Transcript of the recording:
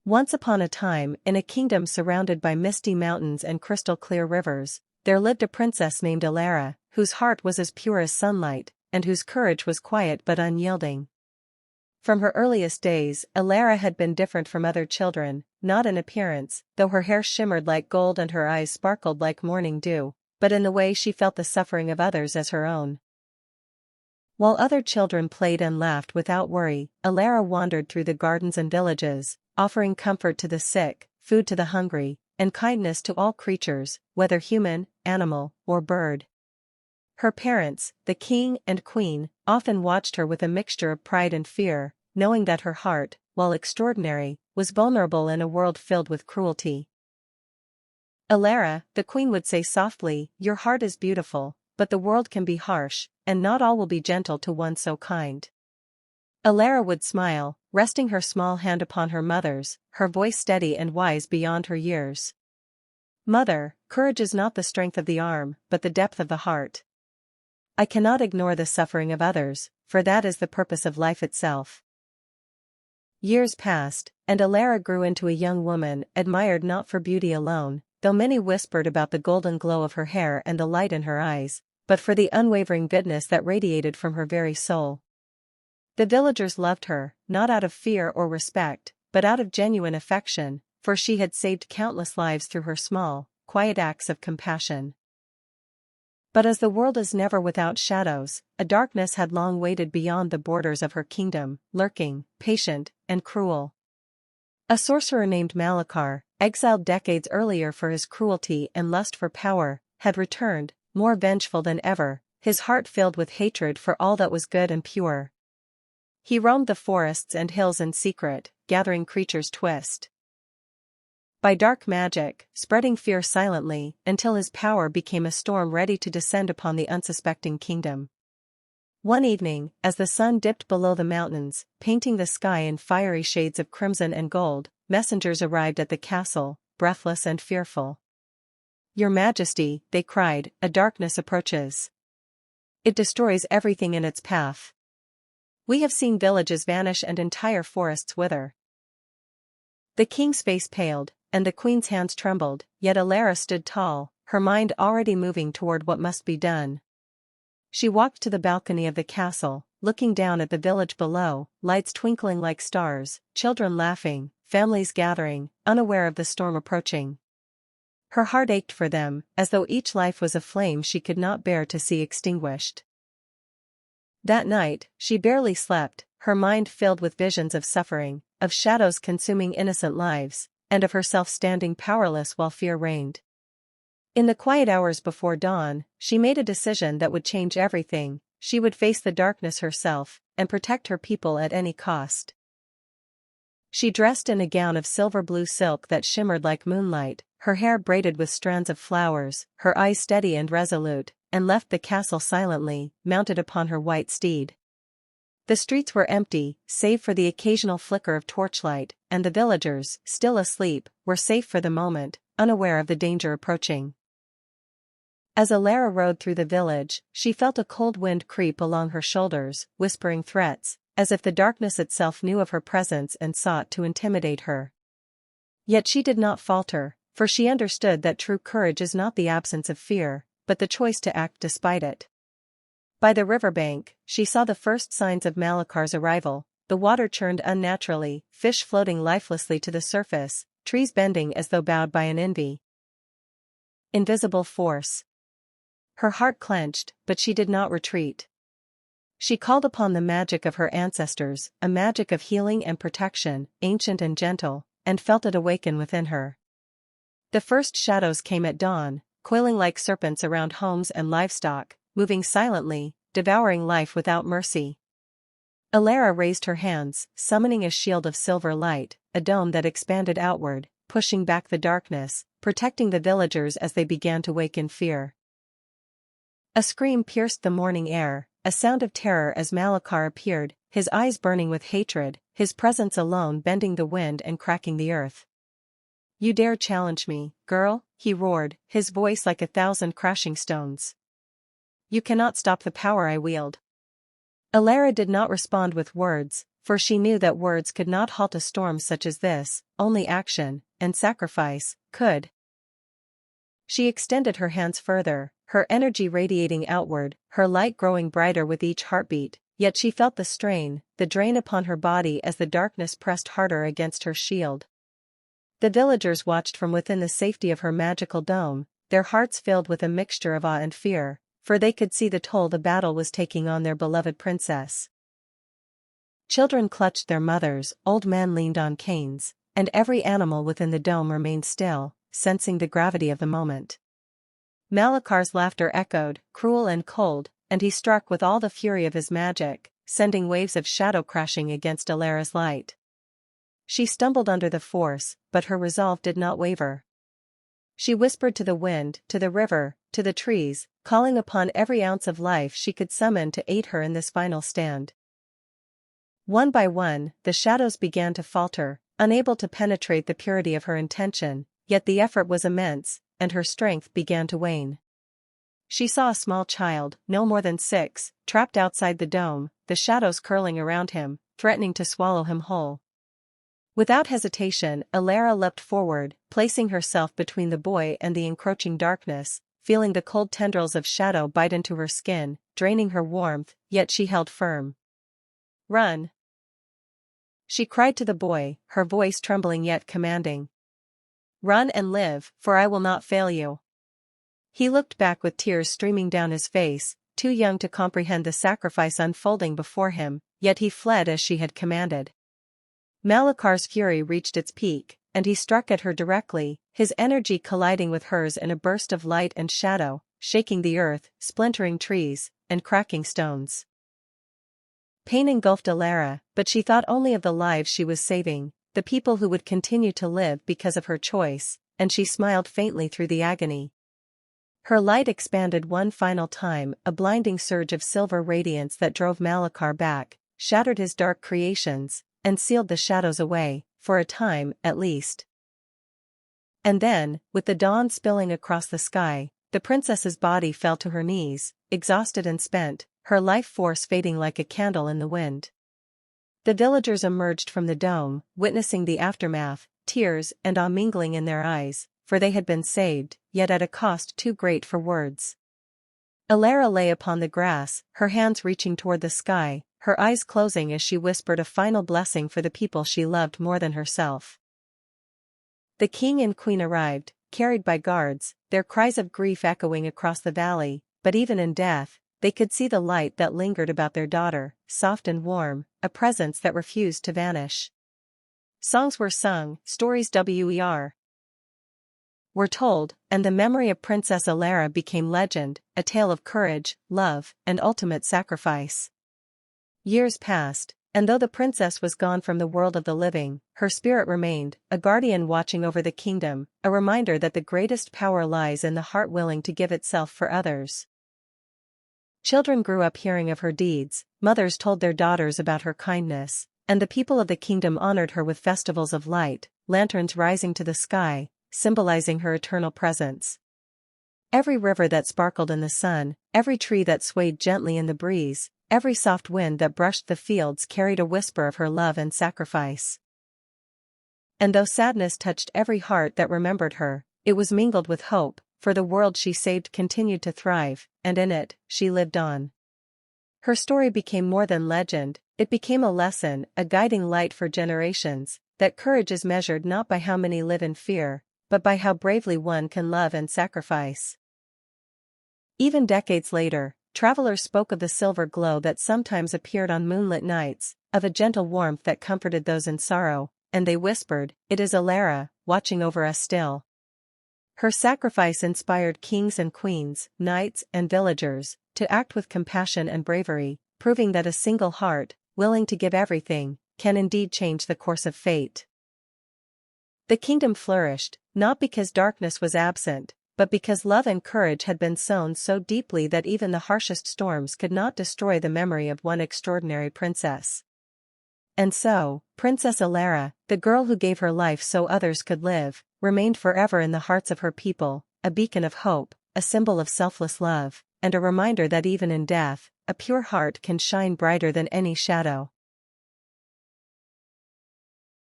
Once upon a time, in a kingdom surrounded by misty mountains and crystal-clear rivers, there lived a princess named Elara, whose heart was as pure as sunlight, and whose courage was quiet but unyielding. From her earliest days, Elara had been different from other children, not in appearance, though her hair shimmered like gold and her eyes sparkled like morning dew, but in the way she felt the suffering of others as her own. While other children played and laughed without worry, Elara wandered through the gardens and villages, offering comfort to the sick, food to the hungry, and kindness to all creatures, whether human, animal, or bird. Her parents, the king and queen, often watched her with a mixture of pride and fear, knowing that her heart, while extraordinary, was vulnerable in a world filled with cruelty. "Elara," the queen would say softly, "your heart is beautiful, but the world can be harsh, and not all will be gentle to one so kind." Elara would smile, resting her small hand upon her mother's, her voice steady and wise beyond her years. "Mother, courage is not the strength of the arm, but the depth of the heart. I cannot ignore the suffering of others, for that is the purpose of life itself." Years passed, and Elara grew into a young woman admired not for beauty alone, though many whispered about the golden glow of her hair and the light in her eyes, but for the unwavering goodness that radiated from her very soul. The villagers loved her, not out of fear or respect, but out of genuine affection, for she had saved countless lives through her small, quiet acts of compassion. But as the world is never without shadows, a darkness had long waited beyond the borders of her kingdom, lurking, patient, and cruel. A sorcerer named Malachar, exiled decades earlier for his cruelty and lust for power, had returned, more vengeful than ever, his heart filled with hatred for all that was good and pure. He roamed the forests and hills in secret, gathering creatures twist by dark magic, spreading fear silently, until his power became a storm ready to descend upon the unsuspecting kingdom. One evening, as the sun dipped below the mountains, painting the sky in fiery shades of crimson and gold, messengers arrived at the castle, breathless and fearful. "Your Majesty," they cried, "a darkness approaches. It destroys everything in its path. We have seen villages vanish and entire forests wither." The king's face paled, and the queen's hands trembled, yet Elara stood tall, her mind already moving toward what must be done. She walked to the balcony of the castle, looking down at the village below, lights twinkling like stars, children laughing, families gathering, unaware of the storm approaching. Her heart ached for them, as though each life was a flame she could not bear to see extinguished. That night, she barely slept, her mind filled with visions of suffering, of shadows consuming innocent lives, and of herself standing powerless while fear reigned. In the quiet hours before dawn, she made a decision that would change everything. She would face the darkness herself, and protect her people at any cost. She dressed in a gown of silver-blue silk that shimmered like moonlight, her hair braided with strands of flowers, her eyes steady and resolute, and left the castle silently, mounted upon her white steed. The streets were empty, save for the occasional flicker of torchlight, and the villagers, still asleep, were safe for the moment, unaware of the danger approaching. As Elara rode through the village, she felt a cold wind creep along her shoulders, whispering threats, as if the darkness itself knew of her presence and sought to intimidate her. Yet she did not falter, for she understood that true courage is not the absence of fear, but the choice to act despite it. By the riverbank, she saw the first signs of Malachar's arrival. The water churned unnaturally, fish floating lifelessly to the surface, trees bending as though bowed by an invisible force. Her heart clenched, but she did not retreat. She called upon the magic of her ancestors, a magic of healing and protection, ancient and gentle, and felt it awaken within her. The first shadows came at dawn, coiling like serpents around homes and livestock, moving silently, devouring life without mercy. Elara raised her hands, summoning a shield of silver light, a dome that expanded outward, pushing back the darkness, protecting the villagers as they began to wake in fear. A scream pierced the morning air, a sound of terror as Malachar appeared, his eyes burning with hatred, his presence alone bending the wind and cracking the earth. "You dare challenge me, girl?" he roared, his voice like 1,000 crashing stones. "You cannot stop the power I wield." Elara did not respond with words, for she knew that words could not halt a storm such as this, only action, and sacrifice, could. She extended her hands further, her energy radiating outward, her light growing brighter with each heartbeat, yet she felt the strain, the drain upon her body as the darkness pressed harder against her shield. The villagers watched from within the safety of her magical dome, their hearts filled with a mixture of awe and fear, for they could see the toll the battle was taking on their beloved princess. Children clutched their mothers, old men leaned on canes, and every animal within the dome remained still, sensing the gravity of the moment. Malachar's laughter echoed, cruel and cold, and he struck with all the fury of his magic, sending waves of shadow crashing against Elara's light. She stumbled under the force, but her resolve did not waver. She whispered to the wind, to the river, to the trees, calling upon every ounce of life she could summon to aid her in this final stand. One by one, the shadows began to falter, unable to penetrate the purity of her intention, yet the effort was immense, and her strength began to wane. She saw a small child, no more than 6, trapped outside the dome, the shadows curling around him, threatening to swallow him whole. Without hesitation, Elara leapt forward, placing herself between the boy and the encroaching darkness, feeling the cold tendrils of shadow bite into her skin, draining her warmth, yet she held firm. "Run!" she cried to the boy, her voice trembling yet commanding. "Run and live, for I will not fail you." He looked back with tears streaming down his face, too young to comprehend the sacrifice unfolding before him, yet he fled as she had commanded. Malachar's fury reached its peak, and he struck at her directly, his energy colliding with hers in a burst of light and shadow, shaking the earth, splintering trees, and cracking stones. Pain engulfed Elara, but she thought only of the lives she was saving, the people who would continue to live because of her choice, and she smiled faintly through the agony. Her light expanded one final time, a blinding surge of silver radiance that drove Malachar back, shattered his dark creations, and sealed the shadows away, for a time, at least. And then, with the dawn spilling across the sky, the princess's body fell to her knees, exhausted and spent, her life force fading like a candle in the wind. The villagers emerged from the dome, witnessing the aftermath, tears and awe mingling in their eyes, for they had been saved, yet at a cost too great for words. Elara lay upon the grass, her hands reaching toward the sky, her eyes closing as she whispered a final blessing for the people she loved more than herself. The king and queen arrived, carried by guards, their cries of grief echoing across the valley, but even in death, they could see the light that lingered about their daughter, soft and warm, a presence that refused to vanish. Songs were sung, stories were told, and the memory of Princess Elara became legend, a tale of courage, love, and ultimate sacrifice. Years passed, and though the princess was gone from the world of the living, her spirit remained, a guardian watching over the kingdom, a reminder that the greatest power lies in the heart willing to give itself for others. Children grew up hearing of her deeds, mothers told their daughters about her kindness, and the people of the kingdom honored her with festivals of light, lanterns rising to the sky, symbolizing her eternal presence. Every river that sparkled in the sun, every tree that swayed gently in the breeze, every soft wind that brushed the fields carried a whisper of her love and sacrifice. And though sadness touched every heart that remembered her, it was mingled with hope, for the world she saved continued to thrive, and in it, she lived on. Her story became more than legend, it became a lesson, a guiding light for generations, that courage is measured not by how many live in fear, but by how bravely one can love and sacrifice. Even decades later, travelers spoke of the silver glow that sometimes appeared on moonlit nights, of a gentle warmth that comforted those in sorrow, and they whispered, "It is Elara, watching over us still." Her sacrifice inspired kings and queens, knights and villagers, to act with compassion and bravery, proving that a single heart, willing to give everything, can indeed change the course of fate. The kingdom flourished, not because darkness was absent, but because love and courage had been sown so deeply that even the harshest storms could not destroy the memory of one extraordinary princess. And so, Princess Elara, the girl who gave her life so others could live, remained forever in the hearts of her people, a beacon of hope, a symbol of selfless love, and a reminder that even in death, a pure heart can shine brighter than any shadow.